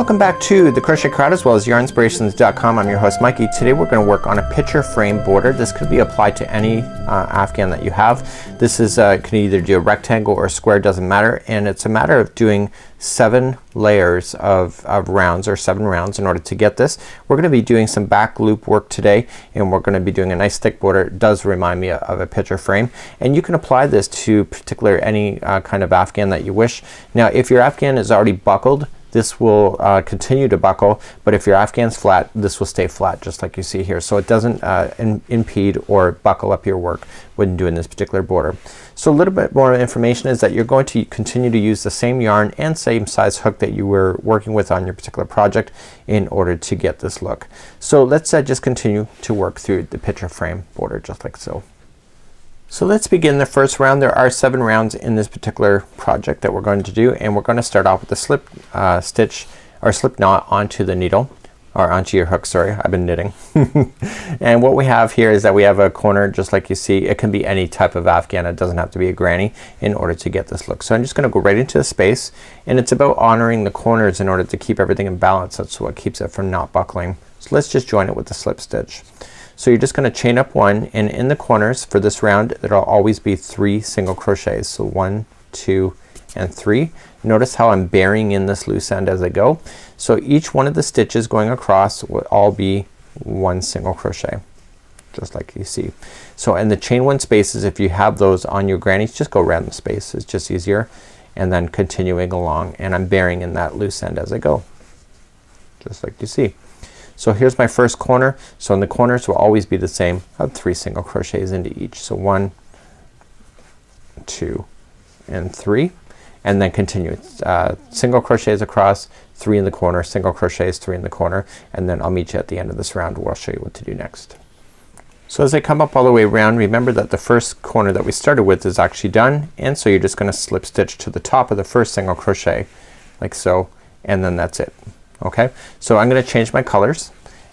Welcome back to the Crochet Crowd as well as yarnspirations.com. I'm your host Mikey. Today we're going to work on a picture frame border. This could be applied to any afghan that you have. This is can either do a rectangle or a square, doesn't matter, and it's a matter of doing 7 layers of rounds, or 7 rounds in order to get this. We're going to be doing some back loop work today, and we're going to be doing a nice thick border. It does remind me of a picture frame, and you can apply this to particular any kind of afghan that you wish. Now if your afghan is already buckled, this will continue to buckle, but if your afghan's flat, this will stay flat just like you see here. So it doesn't impede or buckle up your work when doing this particular border. So a little bit more information is that you're going to continue to use the same yarn and same size hook that you were working with on your particular project in order to get this look. So let's just continue to work through the picture frame border just like so. So let's begin the first round. There are 7 rounds in this particular project that we're going to do, and we're going to start off with the slip stitch or slip knot onto the needle, or onto your hook, sorry, I've been knitting. And what we have here is that we have a corner just like you see. It can be any type of afghan, it doesn't have to be a granny in order to get this look. So I'm just gonna go right into the space, and it's about honoring the corners in order to keep everything in balance. That's what keeps it from not buckling. So let's just join it with the slip stitch. So you're just gonna chain up 1, and in the corners for this round there'll always be 3 single crochets. So 1, 2, and 3. Notice how I'm burying in this loose end as I go. So each one of the stitches going across will all be 1 single crochet just like you see. So in the chain 1 spaces, if you have those on your grannies, just go around the space. It's just easier, and then continuing along, and I'm burying in that loose end as I go just like you see. So here's my first corner. So in the corners will always be the same. I have 3 single crochets into each. So 1, 2, and 3, and then continue. Single crochets across, 3 in the corner, single crochets, 3 in the corner, and then I'll meet you at the end of this round where I'll show you what to do next. So as I come up all the way around, remember that the first corner that we started with is actually done, and so you're just gonna slip stitch to the top of the first single crochet like so, and then that's it. Okay, so I'm gonna change my colors,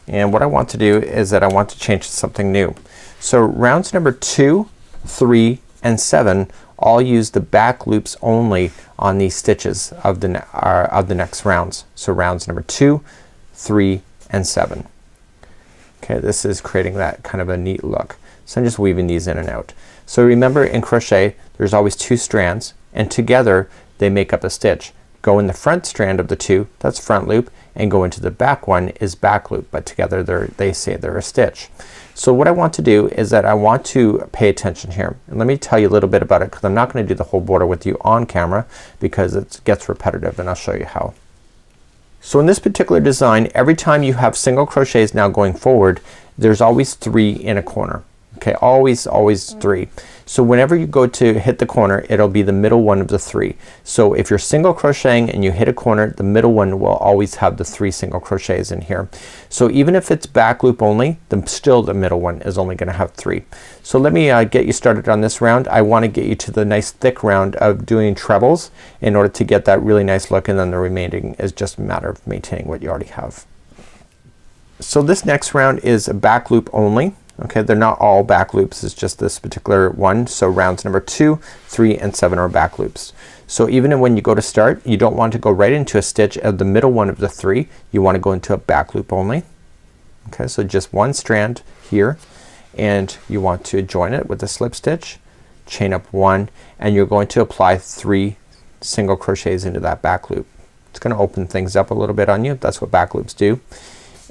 and what I want to do is that I want to change to something new. So rounds number 2, 3, and 7 all use the back loops only on these stitches of the next rounds. So rounds number 2, 3, and 7. Okay, this is creating that kind of a neat look. So I'm just weaving these in and out. So remember, in crochet there's always 2 strands, and together they make up a stitch. Go in the front strand of the 2, that's front loop, and go into the back one is back loop, but together they say they're a stitch. So what I want to do is that I want to pay attention here, and let me tell you a little bit about it, because I'm not gonna do the whole border with you on camera because it gets repetitive, and I'll show you how. So in this particular design, every time you have single crochets now going forward, there's always 3 in a corner. Okay, always 3. So whenever you go to hit the corner, it'll be the middle one of the 3. So if you're single crocheting and you hit a corner, the middle one will always have the 3 single crochets in here. So even if it's back loop only, still the middle one is only gonna have 3. So let me get you started on this round. I want to get you to the nice thick round of doing trebles in order to get that really nice look, and then the remaining is just a matter of maintaining what you already have. So this next round is a back loop only. Okay, they're not all back loops, it's just this particular one. So rounds number 2, 3, and 7 are back loops. So even when you go to start, you don't want to go right into a stitch of the middle one of the 3. You want to go into a back loop only. Okay, so just 1 strand here, and you want to join it with a slip stitch, chain up 1, and you're going to apply 3 single crochets into that back loop. It's gonna open things up a little bit on you. That's what back loops do.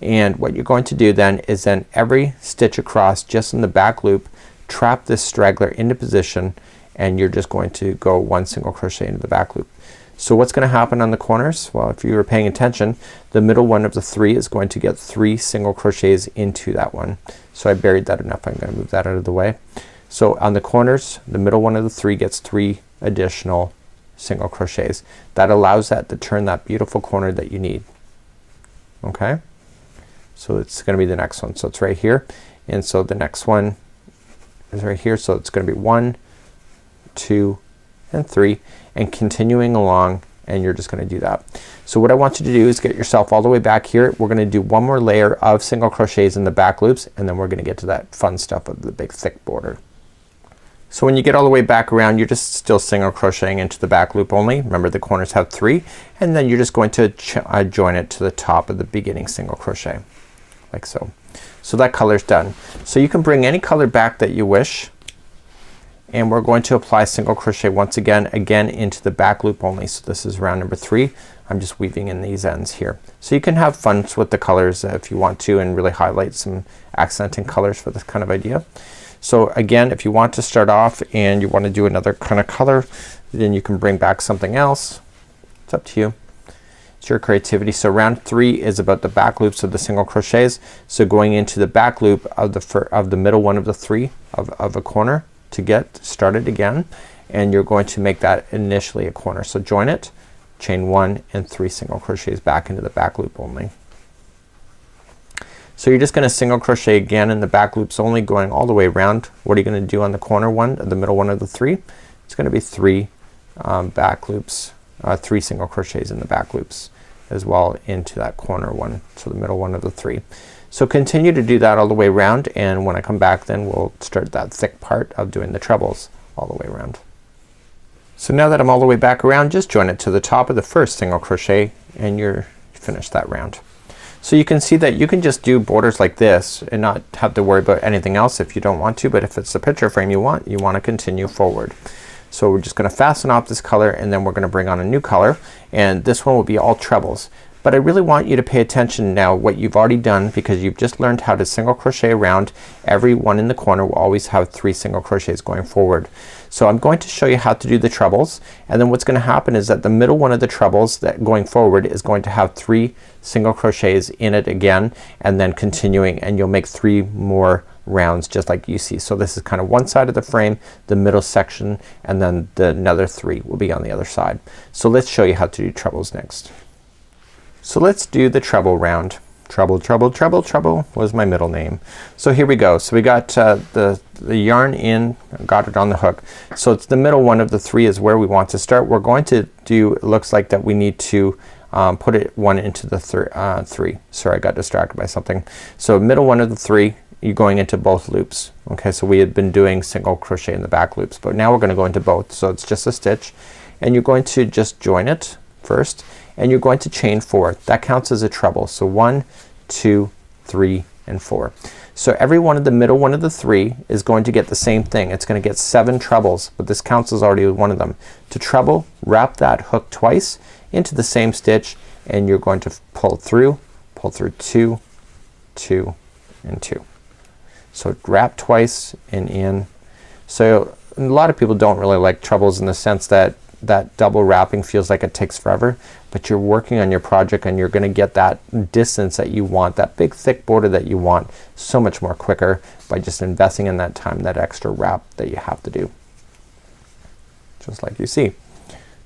And what you're going to do then is every stitch across just in the back loop, trap this straggler into position, and you're just going to go 1 single crochet into the back loop. So what's gonna happen on the corners? Well, if you were paying attention, the middle one of the 3 is going to get 3 single crochets into that one. So I buried that enough. I'm gonna move that out of the way. So on the corners, the middle one of the 3 gets 3 additional single crochets. That allows that to turn that beautiful corner that you need. Okay? So it's gonna be the next one. So it's right here, and so the next one is right here. So it's gonna be 1, 2, and 3, and continuing along, and you're just gonna do that. So what I want you to do is get yourself all the way back here. We're gonna do 1 more layer of single crochets in the back loops, and then we're gonna get to that fun stuff of the big thick border. So when you get all the way back around, you're just still single crocheting into the back loop only. Remember the corners have 3, and then you're just going to join it to the top of the beginning single crochet like so. So that color's done. So you can bring any color back that you wish, and we're going to apply single crochet once again into the back loop only. So this is round number 3. I'm just weaving in these ends here. So you can have fun with the colors if you want to, and really highlight some accenting colors for this kind of idea. So again, if you want to start off and you want to do another kind of color, then you can bring back something else. It's up to you. It's your creativity. So round 3 is about the back loops of the single crochets. So going into the back loop of the middle one of the 3 of a corner to get started again, and you're going to make that initially a corner. So join it, chain 1 and 3 single crochets back into the back loop only. So you're just gonna single crochet again in the back loops only, going all the way around. What are you gonna do on the corner one, the middle one of the 3? It's gonna be 3 back loops, 3 single crochets in the back loops as well into that corner one, so the middle one of the 3. So continue to do that all the way around, and when I come back then we'll start that thick part of doing the trebles all the way around. So now that I'm all the way back around, just join it to the top of the first single crochet and you're finished that round. So you can see that you can just do borders like this and not have to worry about anything else if you don't want to, but if it's the picture frame you want to continue forward. So we're just gonna fasten off this color, and then we're gonna bring on a new color, and this one will be all trebles. But I really want you to pay attention now what you've already done, because you've just learned how to single crochet around. Every one in the corner will always have 3 single crochets going forward. So I'm going to show you how to do the trebles, and then what's gonna happen is that the middle one of the trebles that going forward is going to have 3 single crochets in it again, and then continuing, and you'll make 3 more rounds just like you see. So this is kind of one side of the frame, the middle section, and then another 3 will be on the other side. So let's show you how to do trebles next. So let's do the treble round. Treble, treble, treble, treble was my middle name. So here we go. So we got the yarn in, got it on the hook. So it's the middle one of the 3 is where we want to start. We're going to do, it looks like that we need to put it one into the 3. Sorry, I got distracted by something. So middle one of the 3, you're going into both loops. Okay, so we had been doing single crochet in the back loops, but now we're gonna go into both. So it's just a stitch, and you're going to just join it first, and you're going to chain 4. That counts as a treble. So 1, 2, 3, and 4. So every one of the middle one of the 3 is going to get the same thing. It's gonna get 7 trebles, but this counts as already one of them. To treble, wrap that hook twice into the same stitch, and you're going to pull through 2, 2, and 2. So wrap twice and in. So a lot of people don't really like trebles in the sense that that double wrapping feels like it takes forever, but you're working on your project and you're gonna get that distance that you want, that big thick border that you want, so much more quicker by just investing in that time, that extra wrap that you have to do. Just like you see.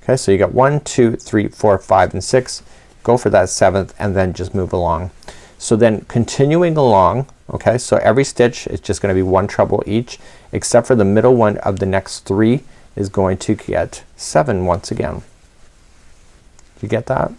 Okay, so you got 1, 2, 3, 4, 5, and 6. Go for that 7th and then just move along. So then continuing along, okay, so every stitch is just gonna be 1 treble each, except for the middle one of the next 3 is going to get 7 once again. You get that?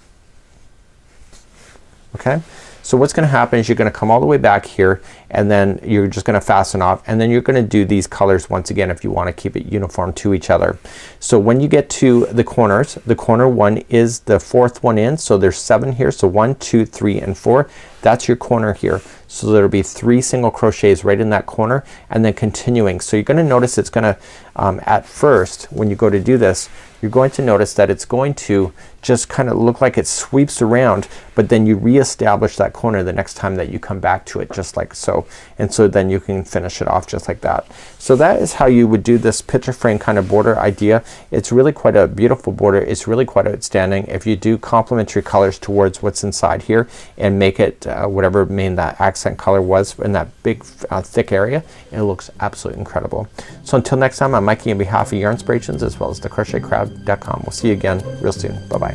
Okay, so what's gonna happen is you're gonna come all the way back here, and then you're just gonna fasten off, and then you're gonna do these colors once again if you want to keep it uniform to each other. So when you get to the corners, the corner one is the 4th one in, so there's 7 here. So 1, 2, 3, and 4. That's your corner here. So there'll be 3 single crochets right in that corner, and then continuing. So you're gonna notice it's gonna at first when you go to do this, you're going to notice that it's going to just kind of look like it sweeps around, but then you reestablish that corner the next time that you come back to it, just like so. And so then you can finish it off just like that. So that is how you would do this picture frame kind of border idea. It's really quite a beautiful border. It's really quite outstanding if you do complementary colors towards what's inside here and make it whatever main that accent color was in that big thick area. It looks absolutely incredible. So until next time, I'm Mikey on behalf of Yarnspirations as well as the crochetcrowd.com. We'll see you again real soon. Bye bye.